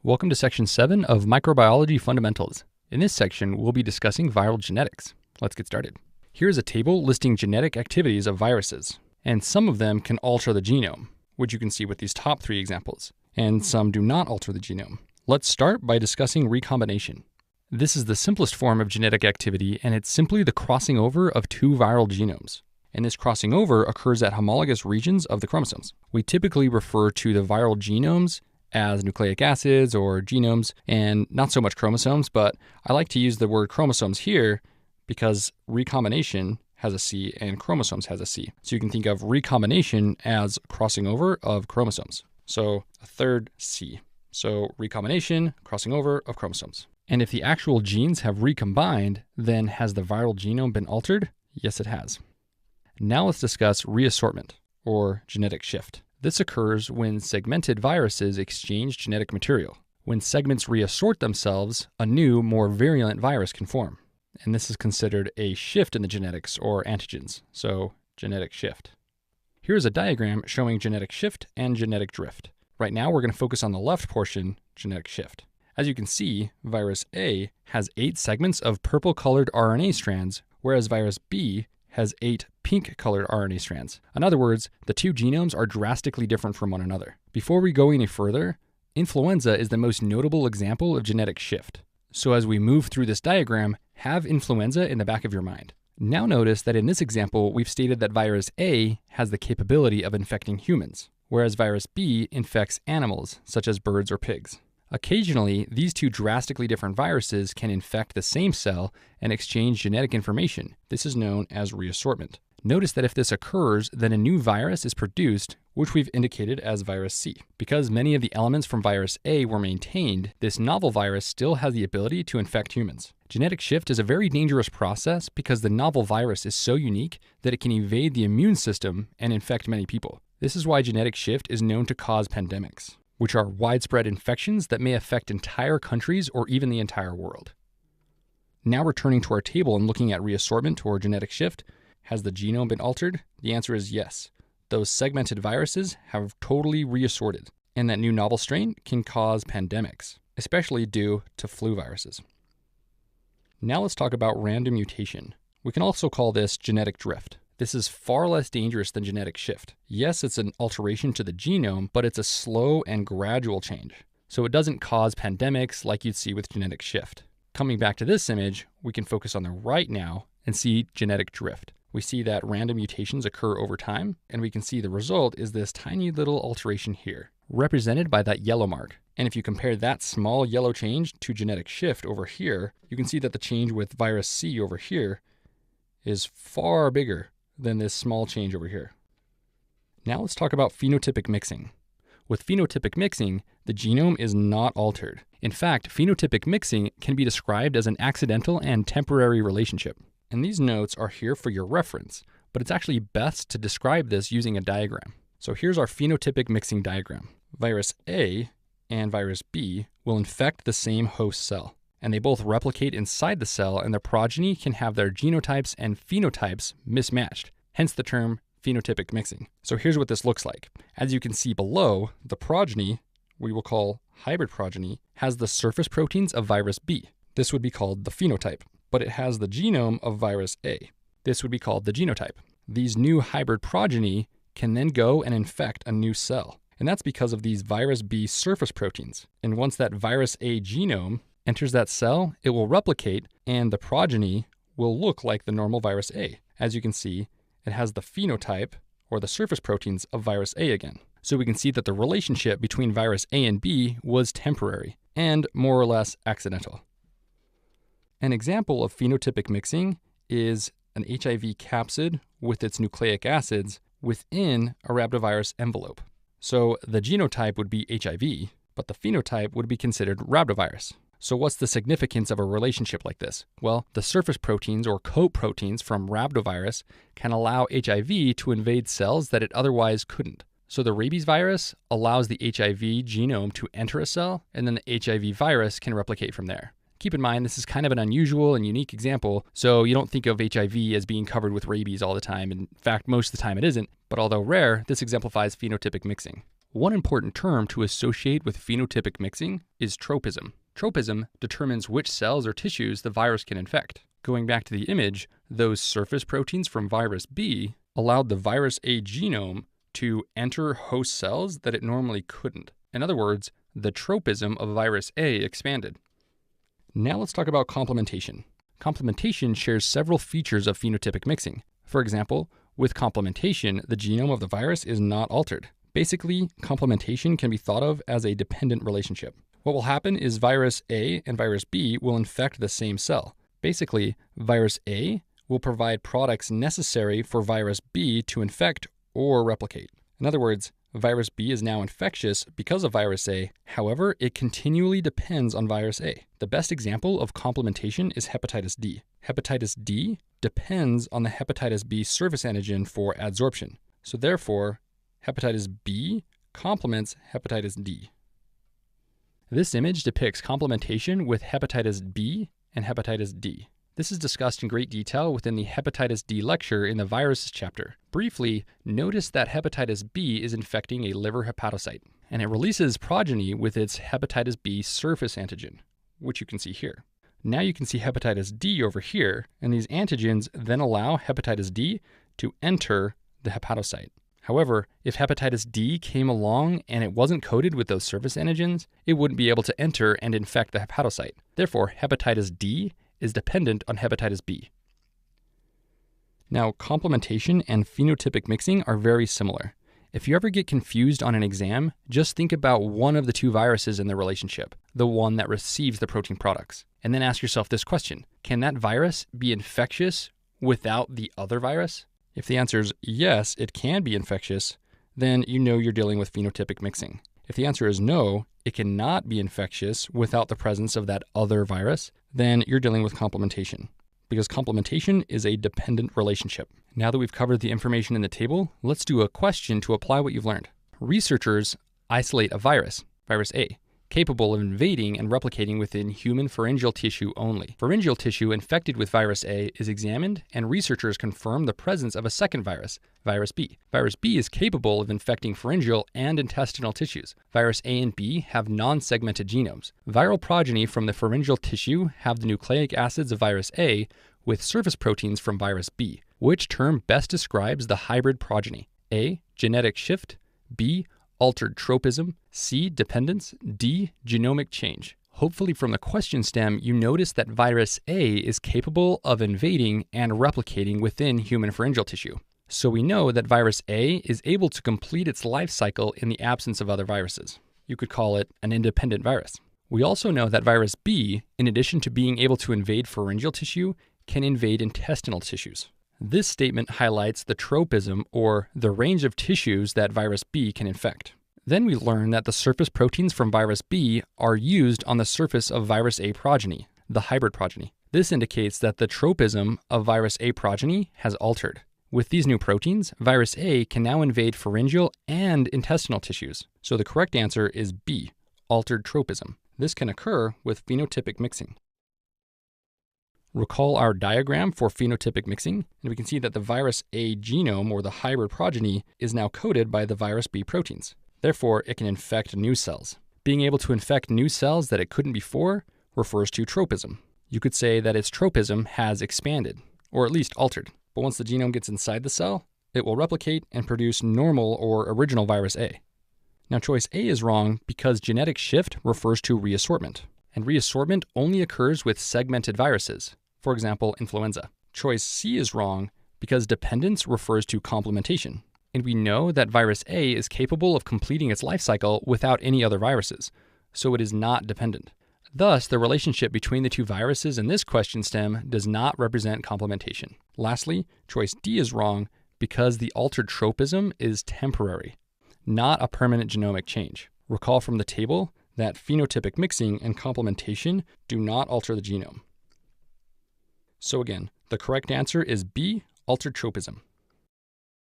Welcome to Section 7 of Microbiology Fundamentals. In this section, we'll be discussing viral genetics. Let's get started. Here's a table listing genetic activities of viruses, and some of them can alter the genome, which you can see with these top three examples, and some do not alter the genome. Let's start by discussing recombination. This is the simplest form of genetic activity, and it's simply the crossing over of two viral genomes. And this crossing over occurs at homologous regions of the chromosomes. We typically refer to the viral genomes as nucleic acids or genomes, and not so much chromosomes, but I like to use the word chromosomes here because recombination has a C and chromosomes has a C. So you can think of recombination as crossing over of chromosomes. So a third C. So recombination, crossing over of chromosomes. And if the actual genes have recombined, then has the viral genome been altered? Yes, it has. Now let's discuss reassortment, or genetic shift. This occurs when segmented viruses exchange genetic material. When segments reassort themselves, a new, more virulent virus can form. And this is considered a shift in the genetics, or antigens, so genetic shift. Here's a diagram showing genetic shift and genetic drift. Right now we're going to focus on the left portion, genetic shift. As you can see, virus A has 8 segments of purple-colored RNA strands, whereas virus B has 8 pink-colored RNA strands. In other words, the two genomes are drastically different from one another. Before we go any further, influenza is the most notable example of genetic shift. So as we move through this diagram, have influenza in the back of your mind. Now notice that in this example, we've stated that virus A has the capability of infecting humans, whereas virus B infects animals, such as birds or pigs. Occasionally, these two drastically different viruses can infect the same cell and exchange genetic information. This is known as reassortment. Notice that if this occurs, then a new virus is produced, which we've indicated as virus C. Because many of the elements from virus A were maintained, this novel virus still has the ability to infect humans. Genetic shift is a very dangerous process because the novel virus is so unique that it can evade the immune system and infect many people. This is why genetic shift is known to cause pandemics, which are widespread infections that may affect entire countries or even the entire world. Now returning to our table and looking at reassortment or genetic shift, has the genome been altered? The answer is yes. Those segmented viruses have totally reassorted, and that new novel strain can cause pandemics, especially due to flu viruses. Now let's talk about random mutation. We can also call this genetic drift. This is far less dangerous than genetic shift. Yes, it's an alteration to the genome, but it's a slow and gradual change. So it doesn't cause pandemics like you'd see with genetic shift. Coming back to this image, we can focus on the right now and see genetic drift. We see that random mutations occur over time, and we can see the result is this tiny little alteration here, represented by that yellow mark. And if you compare that small yellow change to genetic shift over here, you can see that the change with virus C over here is far bigger than this small change over here. Now let's talk about phenotypic mixing. With phenotypic mixing, the genome is not altered. In fact, phenotypic mixing can be described as an accidental and temporary relationship. And these notes are here for your reference, but it's actually best to describe this using a diagram. So here's our phenotypic mixing diagram. Virus A and virus B will infect the same host cell, and they both replicate inside the cell, and their progeny can have their genotypes and phenotypes mismatched, hence the term phenotypic mixing. So here's what this looks like. As you can see below, the progeny, we will call hybrid progeny, has the surface proteins of virus B. This would be called the phenotype, but it has the genome of virus A. This would be called the genotype. These new hybrid progeny can then go and infect a new cell, and that's because of these virus B surface proteins. And once that virus A genome enters that cell, it will replicate, and the progeny will look like the normal virus A. As you can see, it has the phenotype, or the surface proteins, of virus A again. So we can see that the relationship between virus A and B was temporary, and more or less accidental. An example of phenotypic mixing is an HIV capsid with its nucleic acids within a rhabdovirus envelope. So the genotype would be HIV, but the phenotype would be considered rhabdovirus. So what's the significance of a relationship like this? Well, the surface proteins or coat proteins from rhabdovirus can allow HIV to invade cells that it otherwise couldn't. So the rabies virus allows the HIV genome to enter a cell, and then the HIV virus can replicate from there. Keep in mind, this is kind of an unusual and unique example, so you don't think of HIV as being covered with rabies all the time. In fact, most of the time it isn't, but although rare, this exemplifies phenotypic mixing. One important term to associate with phenotypic mixing is tropism. Tropism determines which cells or tissues the virus can infect. Going back to the image, those surface proteins from virus B allowed the virus A genome to enter host cells that it normally couldn't. In other words, the tropism of virus A expanded. Now let's talk about complementation. Complementation shares several features of phenotypic mixing. For example, with complementation, the genome of the virus is not altered. Basically, complementation can be thought of as a dependent relationship. What will happen is virus A and virus B will infect the same cell. Basically, virus A will provide products necessary for virus B to infect or replicate. In other words, virus B is now infectious because of virus A. However, it continually depends on virus A. The best example of complementation is hepatitis D. Hepatitis D depends on the hepatitis B surface antigen for adsorption. So therefore, hepatitis B complements hepatitis D. This image depicts complementation with hepatitis B and hepatitis D. This is discussed in great detail within the hepatitis D lecture in the viruses chapter. Briefly, notice that hepatitis B is infecting a liver hepatocyte, and it releases progeny with its hepatitis B surface antigen, which you can see here. Now you can see hepatitis D over here, and these antigens then allow hepatitis D to enter the hepatocyte. However, if hepatitis D came along and it wasn't coated with those surface antigens, it wouldn't be able to enter and infect the hepatocyte. Therefore, hepatitis D is dependent on hepatitis B. Now, complementation and phenotypic mixing are very similar. If you ever get confused on an exam, just think about one of the two viruses in the relationship, the one that receives the protein products, and then ask yourself this question: can that virus be infectious without the other virus? If the answer is yes, it can be infectious, then you know you're dealing with phenotypic mixing. If the answer is no, it cannot be infectious without the presence of that other virus, then you're dealing with complementation, because complementation is a dependent relationship. Now that we've covered the information in the table, let's do a question to apply what you've learned. Researchers isolate a virus, virus A, capable of invading and replicating within human pharyngeal tissue only. Pharyngeal tissue infected with virus A is examined, and researchers confirm the presence of a second virus, virus B. Virus B is capable of infecting pharyngeal and intestinal tissues. Virus A and B have non-segmented genomes. Viral progeny from the pharyngeal tissue have the nucleic acids of virus A with surface proteins from virus B. Which term best describes the hybrid progeny? A, genetic shift, B, altered tropism, C, dependence, D, genomic change. Hopefully from the question stem, you notice that virus A is capable of invading and replicating within human pharyngeal tissue. So we know that virus A is able to complete its life cycle in the absence of other viruses. You could call it an independent virus. We also know that virus B, in addition to being able to invade pharyngeal tissue, can invade intestinal tissues. This statement highlights the tropism, or the range of tissues that virus B can infect. Then we learn that the surface proteins from virus B are used on the surface of virus A progeny, the hybrid progeny. This indicates that the tropism of virus A progeny has altered. With these new proteins, virus A can now invade pharyngeal and intestinal tissues. So the correct answer is B, altered tropism. This can occur with phenotypic mixing. Recall our diagram for phenotypic mixing, and we can see that the virus A genome, or the hybrid progeny, is now coded by the virus B proteins. Therefore, it can infect new cells. Being able to infect new cells that it couldn't before refers to tropism. You could say that its tropism has expanded, or at least altered. But once the genome gets inside the cell, it will replicate and produce normal or original virus A. Now, choice A is wrong because genetic shift refers to reassortment, and reassortment only occurs with segmented viruses. For example, influenza. Choice C is wrong because dependence refers to complementation. And we know that virus A is capable of completing its life cycle without any other viruses, so it is not dependent. Thus, the relationship between the two viruses in this question stem does not represent complementation. Lastly, choice D is wrong because the altered tropism is temporary, not a permanent genomic change. Recall from the table that phenotypic mixing and complementation do not alter the genome. So again, the correct answer is B, altered tropism.